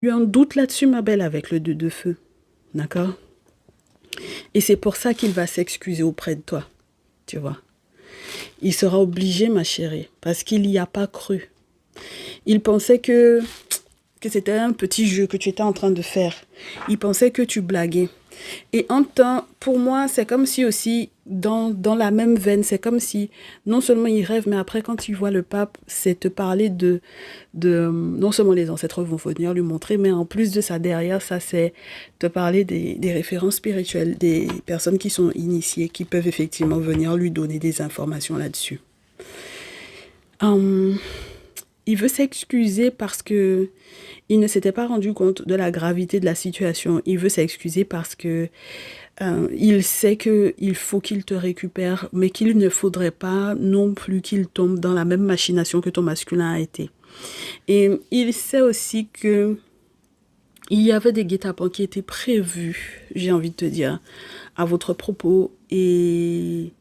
eu un doute là-dessus, ma belle, avec le 2 de feu. D'accord? Et c'est pour ça qu'il va s'excuser auprès de toi. Tu vois? Il sera obligé, ma chérie, parce qu'il n'y a pas cru. Il pensait que c'était un petit jeu que tu étais en train de faire. Il pensait que tu blaguais. Et en temps, pour moi, c'est comme si aussi, dans la même veine, c'est comme si, non seulement il rêve, mais après, quand tu vois le pape, c'est te parler non seulement les ancêtres vont venir lui montrer, mais en plus de ça, derrière ça, c'est te parler des références spirituelles, des personnes qui sont initiées, qui peuvent effectivement venir lui donner des informations là-dessus. Hum, il veut s'excuser parce que il ne s'était pas rendu compte de la gravité de la situation. Il veut s'excuser parce que il sait qu'il faut qu'il te récupère, mais qu'il ne faudrait pas non plus qu'il tombe dans la même machination que ton masculin a été. Et il sait aussi que il y avait des guet-apens qui étaient prévus, j'ai envie de te dire, à votre propos. Et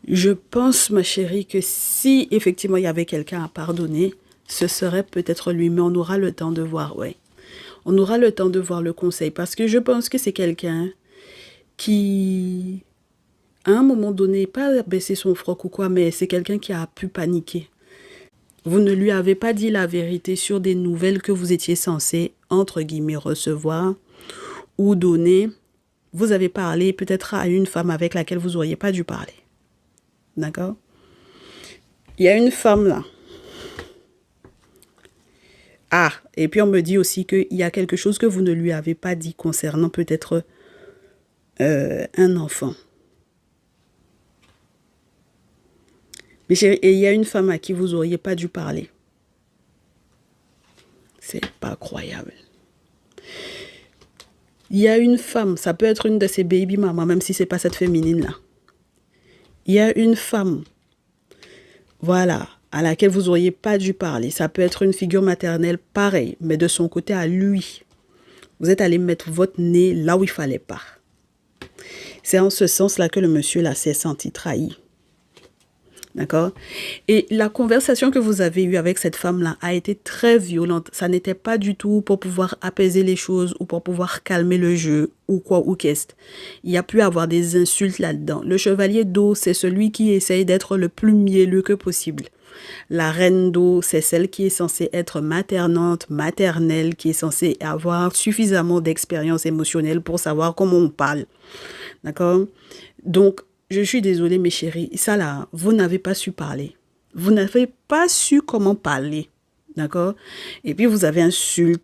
je pense, ma chérie, que si effectivement il y avait quelqu'un à pardonner, ce serait peut-être lui, mais on aura le temps de voir, ouais. On aura le temps de voir le conseil, parce que je pense que c'est quelqu'un qui, à un moment donné, pas baisser son froc ou quoi, mais c'est quelqu'un qui a pu paniquer. Vous ne lui avez pas dit la vérité sur des nouvelles que vous étiez censé, entre guillemets, recevoir ou donner. Vous avez parlé peut-être à une femme avec laquelle vous n'auriez pas dû parler. D'accord? Il y a une femme là. Ah, et puis on me dit aussi qu'il y a quelque chose que vous ne lui avez pas dit concernant peut-être un enfant. Mais chérie, et il y a une femme à qui vous n'auriez pas dû parler. C'est pas croyable. Il y a une femme, ça peut être une de ces baby mamas, même si c'est pas cette féminine-là. Il y a une femme, voilà, à laquelle vous n'auriez pas dû parler. Ça peut être une figure maternelle, pareil, mais de son côté à lui. Vous êtes allé mettre votre nez là où il fallait pas. C'est en ce sens-là que le monsieur là s'est senti trahi. D'accord? Et la conversation que vous avez eue avec cette femme-là a été très violente. Ça n'était pas du tout pour pouvoir apaiser les choses ou pour pouvoir calmer le jeu ou quoi ou qu'est-ce. Il y a pu avoir des insultes là-dedans. Le chevalier d'eau, c'est celui qui essaye d'être le plus mielleux que possible. La reine d'eau, c'est celle qui est censée être maternante, maternelle, qui est censée avoir suffisamment d'expérience émotionnelle pour savoir comment on parle. D'accord? Donc, je suis désolée, mes chéris. Ça là, vous n'avez pas su parler. Vous n'avez pas su comment parler. D'accord? Et puis, vous avez insulté